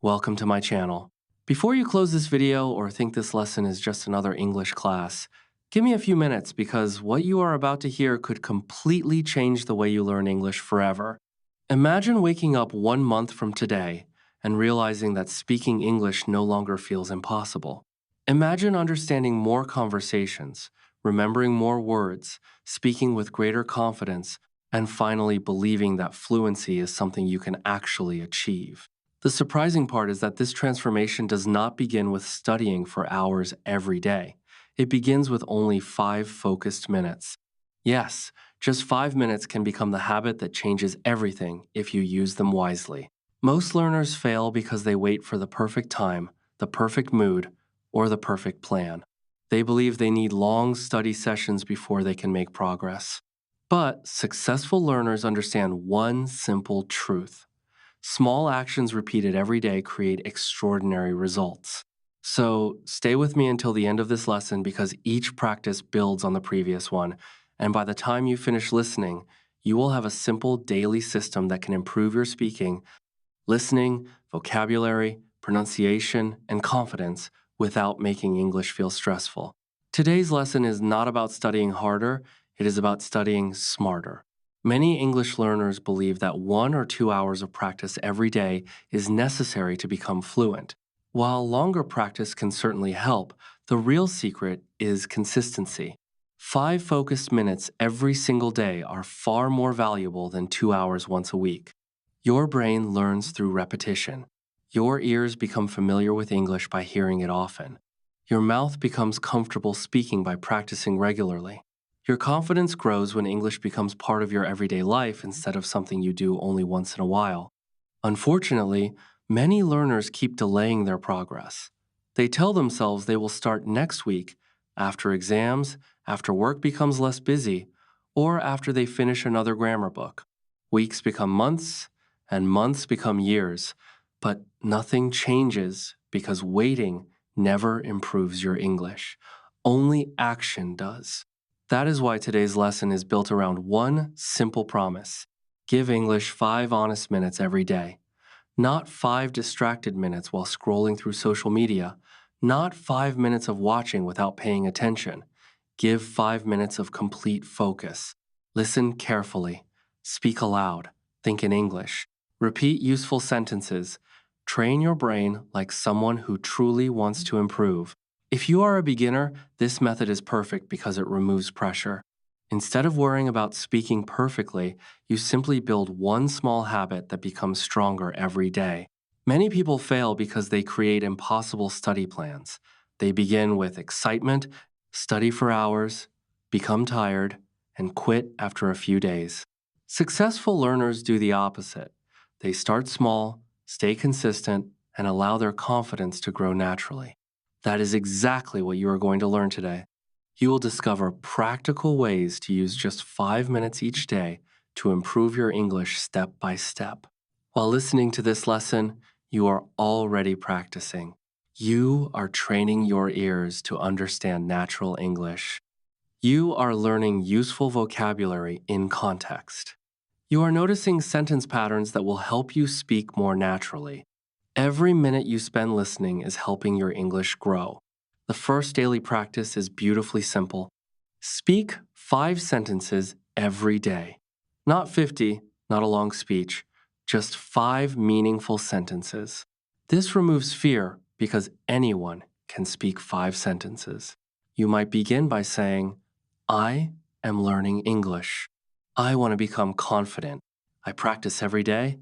Welcome to my channel. Before you close this video or think this lesson is just another English class, give me a few minutes because what you are about to hear could completely change the way you learn English forever. Imagine waking up 1 month from today and realizing that speaking English no longer feels impossible. Imagine understanding more conversations, remembering more words, speaking with greater confidence, and finally believing that fluency is something you can actually achieve. The surprising part is that this transformation does not begin with studying for hours every day. It begins with only 5 focused minutes. Yes, just 5 minutes can become the habit that changes everything if you use them wisely. Most learners fail because they wait for the perfect time, the perfect mood, or the perfect plan. They believe they need long study sessions before they can make progress. But successful learners understand one simple truth. Small actions repeated every day create extraordinary results. So stay with me until the end of this lesson because each practice builds on the previous one, and by the time you finish listening, you will have a simple daily system that can improve your speaking, listening, vocabulary, pronunciation, and confidence without making English feel stressful. Today's lesson is not about studying harder, it is about studying smarter. Many English learners believe that 1 or 2 hours of practice every day is necessary to become fluent. While longer practice can certainly help, the real secret is consistency. 5 focused minutes every single day are far more valuable than 2 hours once a week. Your brain learns through repetition. Your ears become familiar with English by hearing it often. Your mouth becomes comfortable speaking by practicing regularly. Your confidence grows when English becomes part of your everyday life instead of something you do only once in a while. Unfortunately, many learners keep delaying their progress. They tell themselves they will start next week, after exams, after work becomes less busy, or after they finish another grammar book. Weeks become months, and months become years, but nothing changes because waiting never improves your English. Only action does. That is why today's lesson is built around one simple promise. Give English 5 honest minutes every day. Not 5 distracted minutes while scrolling through social media. Not 5 minutes of watching without paying attention. Give 5 minutes of complete focus. Listen carefully. Speak aloud. Think in English. Repeat useful sentences. Train your brain like someone who truly wants to improve. If you are a beginner, this method is perfect because it removes pressure. Instead of worrying about speaking perfectly, you simply build one small habit that becomes stronger every day. Many people fail because they create impossible study plans. They begin with excitement, study for hours, become tired, and quit after a few days. Successful learners do the opposite. They start small, stay consistent, and allow their confidence to grow naturally. That is exactly what you are going to learn today. You will discover practical ways to use just 5 minutes each day to improve your English step by step. While listening to this lesson, you are already practicing. You are training your ears to understand natural English. You are learning useful vocabulary in context. You are noticing sentence patterns that will help you speak more naturally. Every minute you spend listening is helping your English grow. The first daily practice is beautifully simple. Speak 5 sentences every day. Not 50, not a long speech, just 5 meaningful sentences. This removes fear because anyone can speak 5 sentences. You might begin by saying, I am learning English. I want to become confident. I practice every day.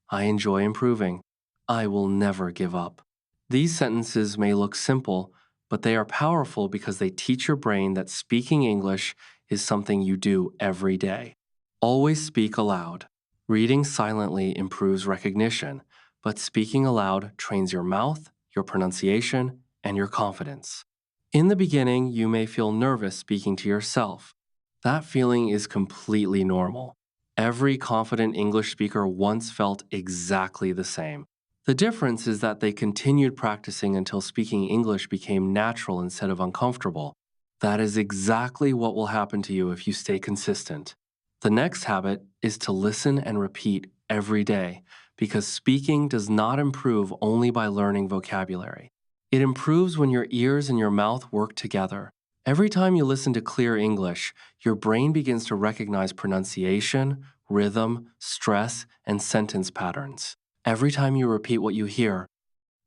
I enjoy improving. I will never give up. These sentences may look simple, but they are powerful because they teach your brain that speaking English is something you do every day. Always speak aloud. Reading silently improves recognition, but speaking aloud trains your mouth, your pronunciation, and your confidence. In the beginning, you may feel nervous speaking to yourself. That feeling is completely normal. Every confident English speaker once felt exactly the same. The difference is that they continued practicing until speaking English became natural instead of uncomfortable. That is exactly what will happen to you if you stay consistent. The next habit is to listen and repeat every day, because speaking does not improve only by learning vocabulary. It improves when your ears and your mouth work together. Every time you listen to clear English, your brain begins to recognize pronunciation, rhythm, stress, and sentence patterns. Every time you repeat what you hear,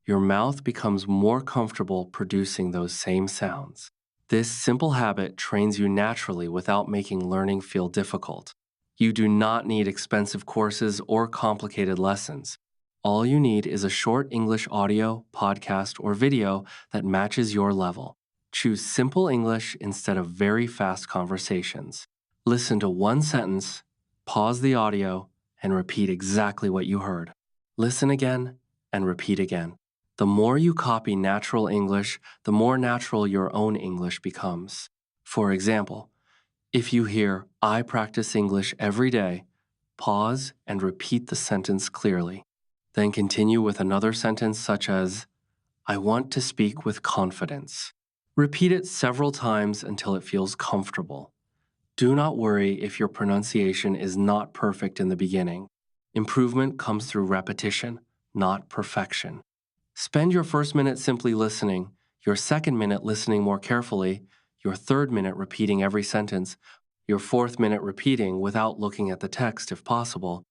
your mouth becomes more comfortable producing those same sounds. This simple habit trains you naturally without making learning feel difficult. You do not need expensive courses or complicated lessons. All you need is a short English audio, podcast, or video that matches your level. Choose simple English instead of very fast conversations. Listen to one sentence, pause the audio, and repeat exactly what you heard. Listen again and repeat again. The more you copy natural English, the more natural your own English becomes. For example, if you hear, "I practice English every day," pause and repeat the sentence clearly. Then continue with another sentence such as, "I want to speak with confidence." Repeat it several times until it feels comfortable. Do not worry if your pronunciation is not perfect in the beginning. Improvement comes through repetition, not perfection. Spend your first minute simply listening, your second minute listening more carefully, your third minute repeating every sentence, your fourth minute repeating without looking at the text if possible,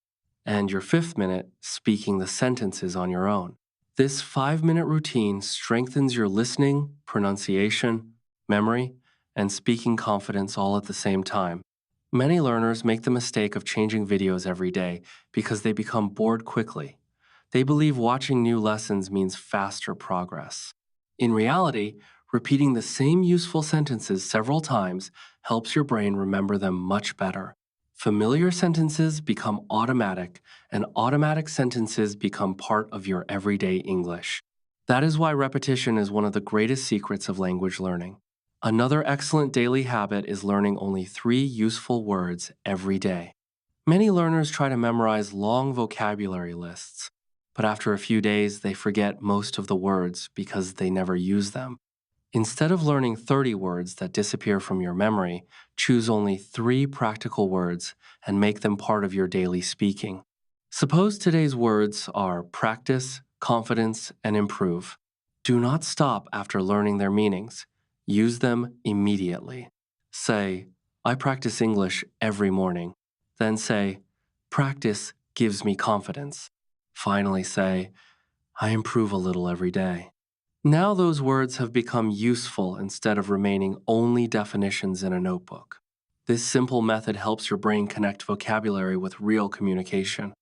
and your fifth minute speaking the sentences on your own. This 5-minute routine strengthens your listening, pronunciation, memory, and speaking confidence all at the same time. Many learners make the mistake of changing videos every day because they become bored quickly. They believe watching new lessons means faster progress. In reality, repeating the same useful sentences several times helps your brain remember them much better. Familiar sentences become automatic, and automatic sentences become part of your everyday English. That is why repetition is one of the greatest secrets of language learning. Another excellent daily habit is learning only 3 useful words every day. Many learners try to memorize long vocabulary lists, but after a few days they forget most of the words because they never use them. Instead of learning 30 words that disappear from your memory, choose only 3 practical words and make them part of your daily speaking. Suppose today's words are practice, confidence, and improve. Do not stop after learning their meanings. Use them immediately. Say, "I practice English every morning." Then say, "Practice gives me confidence." Finally say, "I improve a little every day." Now those words have become useful instead of remaining only definitions in a notebook. This simple method helps your brain connect vocabulary with real communication.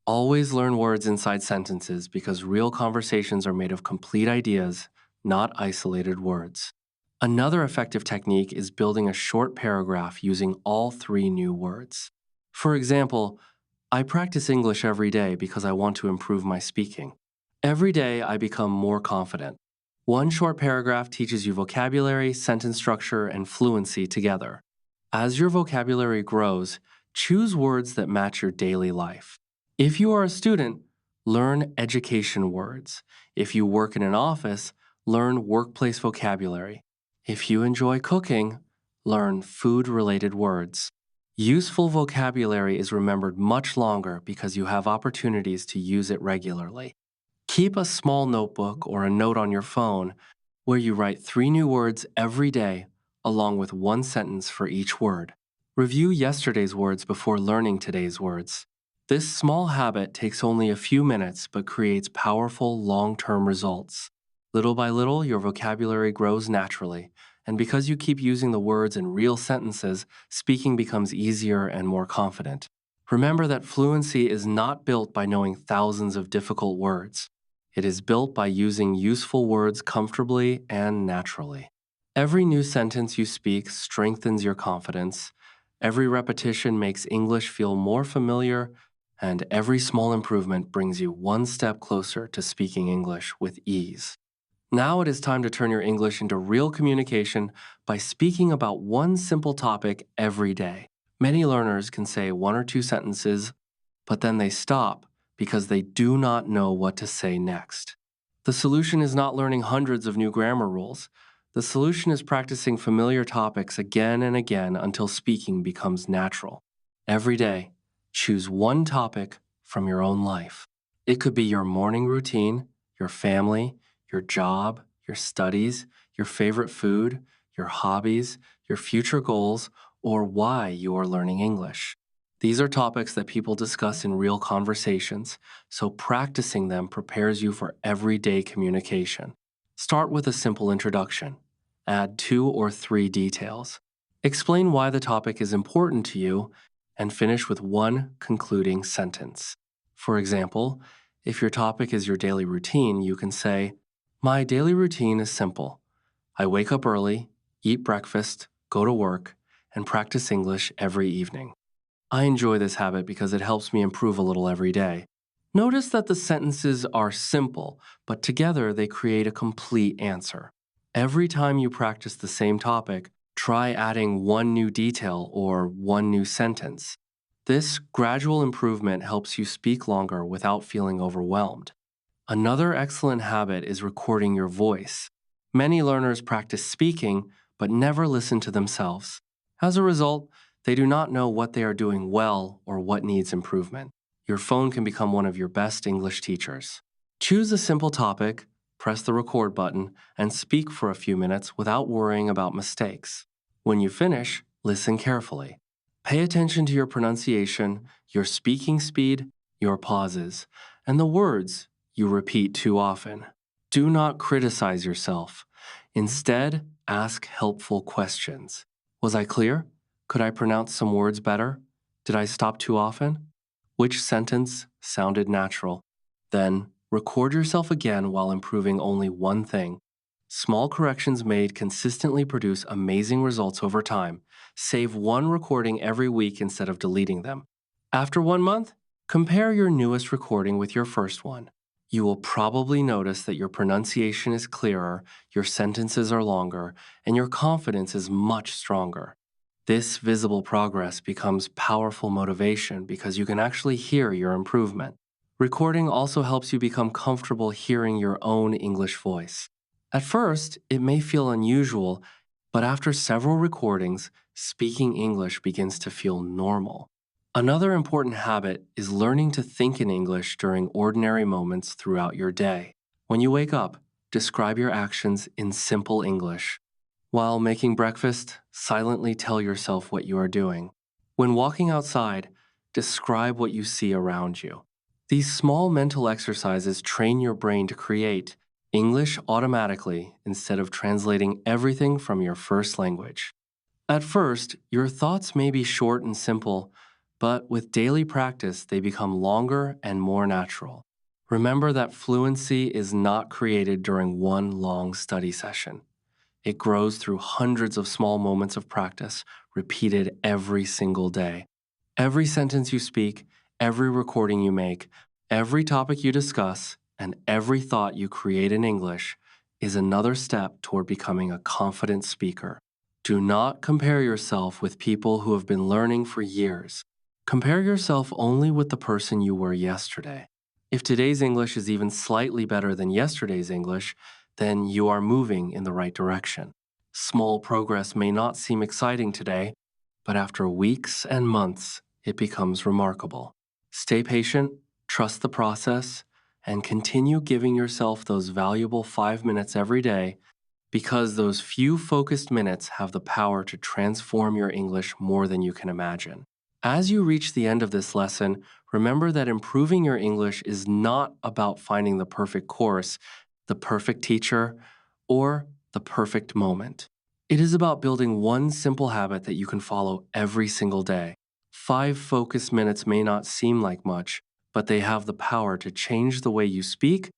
Always learn words inside sentences because real conversations are made of complete ideas, not isolated words. Another effective technique is building a short paragraph using all 3 new words. For example, "I practice English every day because I want to improve my speaking. Every day I become more confident." One short paragraph teaches you vocabulary, sentence structure, and fluency together. As your vocabulary grows, choose words that match your daily life. If you are a student, learn education words. If you work in an office, learn workplace vocabulary. If you enjoy cooking, learn food-related words. Useful vocabulary is remembered much longer because you have opportunities to use it regularly. Keep a small notebook or a note on your phone where you write 3 new words every day, along with one sentence for each word. Review yesterday's words before learning today's words. This small habit takes only a few minutes but creates powerful long-term results. Little by little, your vocabulary grows naturally, and because you keep using the words in real sentences, speaking becomes easier and more confident. Remember that fluency is not built by knowing thousands of difficult words. It is built by using useful words comfortably and naturally. Every new sentence you speak strengthens your confidence. Every repetition makes English feel more familiar, and every small improvement brings you one step closer to speaking English with ease. Now it is time to turn your English into real communication by speaking about one simple topic every day. Many learners can say 1 or 2 sentences, but then they stop because they do not know what to say next. The solution is not learning hundreds of new grammar rules. The solution is practicing familiar topics again and again until speaking becomes natural. Every day, choose one topic from your own life. It could be your morning routine, your family, your job, your studies, your favorite food, your hobbies, your future goals, or why you are learning English. These are topics that people discuss in real conversations, so practicing them prepares you for everyday communication. Start with a simple introduction. Add 2 or 3 details. Explain why the topic is important to you, and finish with one concluding sentence. For example, if your topic is your daily routine, you can say, "My daily routine is simple. I wake up early, eat breakfast, go to work, and practice English every evening. I enjoy this habit because it helps me improve a little every day." Notice that the sentences are simple, but together they create a complete answer. Every time you practice the same topic, try adding one new detail or one new sentence. This gradual improvement helps you speak longer without feeling overwhelmed. Another excellent habit is recording your voice. Many learners practice speaking but never listen to themselves. As a result, they do not know what they are doing well or what needs improvement. Your phone can become one of your best English teachers. Choose a simple topic, press the record button, and speak for a few minutes without worrying about mistakes. When you finish, listen carefully. Pay attention to your pronunciation, your speaking speed, your pauses, and the words you repeat too often. Do not criticize yourself. Instead, ask helpful questions. Was I clear? Could I pronounce some words better? Did I stop too often? Which sentence sounded natural? Then, record yourself again while improving only one thing. Small corrections made consistently produce amazing results over time. Save one recording every week instead of deleting them. After 1 month, compare your newest recording with your first one. You will probably notice that your pronunciation is clearer, your sentences are longer, and your confidence is much stronger. This visible progress becomes powerful motivation because you can actually hear your improvement. Recording also helps you become comfortable hearing your own English voice. At first, it may feel unusual, but after several recordings, speaking English begins to feel normal. Another important habit is learning to think in English during ordinary moments throughout your day. When you wake up, describe your actions in simple English. While making breakfast, silently tell yourself what you are doing. When walking outside, describe what you see around you. These small mental exercises train your brain to create English automatically instead of translating everything from your first language. At first, your thoughts may be short and simple, but with daily practice, they become longer and more natural. Remember that fluency is not created during one long study session. It grows through hundreds of small moments of practice, repeated every single day. Every sentence you speak, every recording you make, every topic you discuss, and every thought you create in English is another step toward becoming a confident speaker. Do not compare yourself with people who have been learning for years. Compare yourself only with the person you were yesterday. If today's English is even slightly better than yesterday's English, then you are moving in the right direction. Small progress may not seem exciting today, but after weeks and months, it becomes remarkable. Stay patient, trust the process, and continue giving yourself those valuable 5 minutes every day because those few focused minutes have the power to transform your English more than you can imagine. As you reach the end of this lesson, remember that improving your English is not about finding the perfect course, the perfect teacher, or the perfect moment. It is about building one simple habit that you can follow every single day. 5 focused minutes may not seem like much, but they have the power to change the way you speak,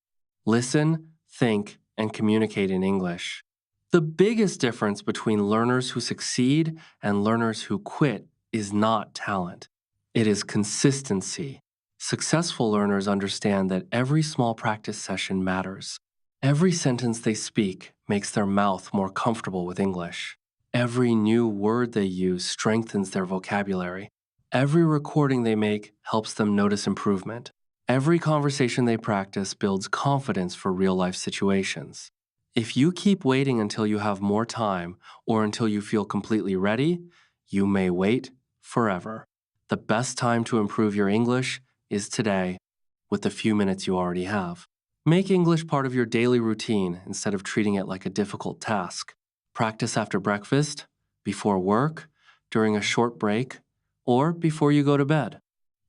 listen, think, and communicate in English. The biggest difference between learners who succeed and learners who quit is not talent. It is consistency. Successful learners understand that every small practice session matters. Every sentence they speak makes their mouth more comfortable with English. Every new word they use strengthens their vocabulary. Every recording they make helps them notice improvement. Every conversation they practice builds confidence for real-life situations. If you keep waiting until you have more time or until you feel completely ready, you may wait forever. The best time to improve your English is today. with the few minutes you already have. Make English part of your daily routine instead of treating it like a difficult task. Practice after breakfast, before work, during a short break, or before you go to bed.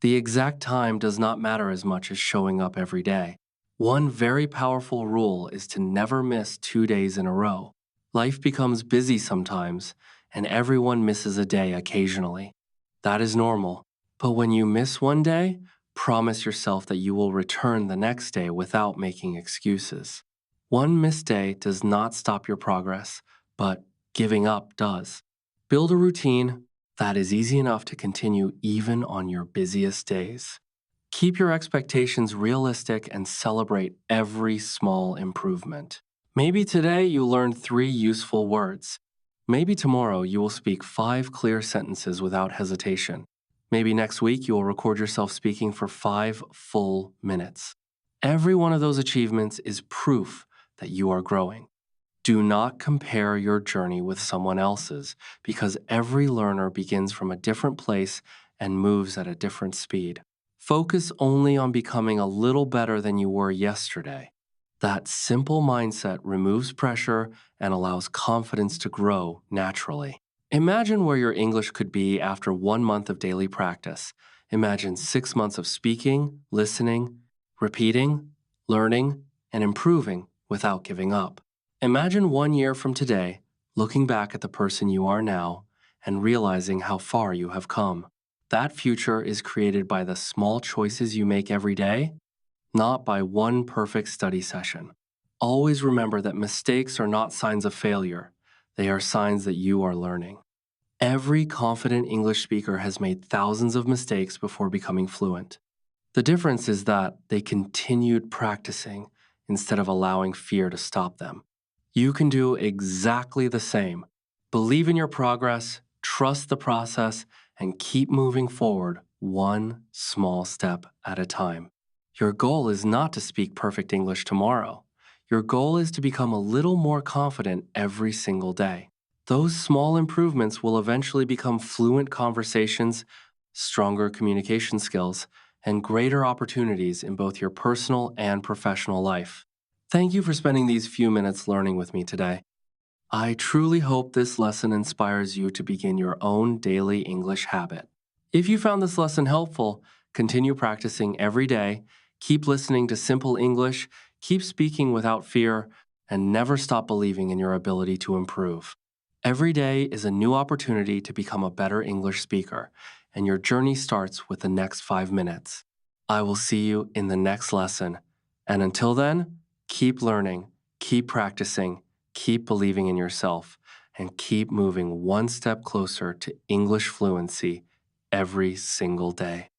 The exact time does not matter as much as showing up every day. One very powerful rule is to never miss 2 days in a row. Life becomes busy sometimes, and everyone misses a day occasionally. That is normal. But when you miss one day, promise yourself that you will return the next day without making excuses. One missed day does not stop your progress, but giving up does. Build a routine that is easy enough to continue even on your busiest days. Keep your expectations realistic and celebrate every small improvement. Maybe today you learned 3 useful words. Maybe tomorrow you will speak 5 clear sentences without hesitation. Maybe next week you will record yourself speaking for 5 full minutes. Every one of those achievements is proof that you are growing. Do not compare your journey with someone else's because every learner begins from a different place and moves at a different speed. Focus only on becoming a little better than you were yesterday. That simple mindset removes pressure and allows confidence to grow naturally. Imagine where your English could be after 1 month of daily practice. Imagine 6 months of speaking, listening, repeating, learning, and improving without giving up. Imagine 1 year from today, looking back at the person you are now and realizing how far you have come. That future is created by the small choices you make every day, not by one perfect study session. Always remember that mistakes are not signs of failure. They are signs that you are learning. Every confident English speaker has made thousands of mistakes before becoming fluent. The difference is that they continued practicing instead of allowing fear to stop them. You can do exactly the same. Believe in your progress, trust the process, and keep moving forward one small step at a time. Your goal is not to speak perfect English tomorrow. Your goal is to become a little more confident every single day. Those small improvements will eventually become fluent conversations, stronger communication skills, and greater opportunities in both your personal and professional life. Thank you for spending these few minutes learning with me today. I truly hope this lesson inspires you to begin your own daily English habit. If you found this lesson helpful, continue practicing every day, keep listening to simple English, keep speaking without fear, and never stop believing in your ability to improve. Every day is a new opportunity to become a better English speaker, and your journey starts with the next 5 minutes. I will see you in the next lesson. And until then, keep learning, keep practicing, keep believing in yourself, and keep moving one step closer to English fluency every single day.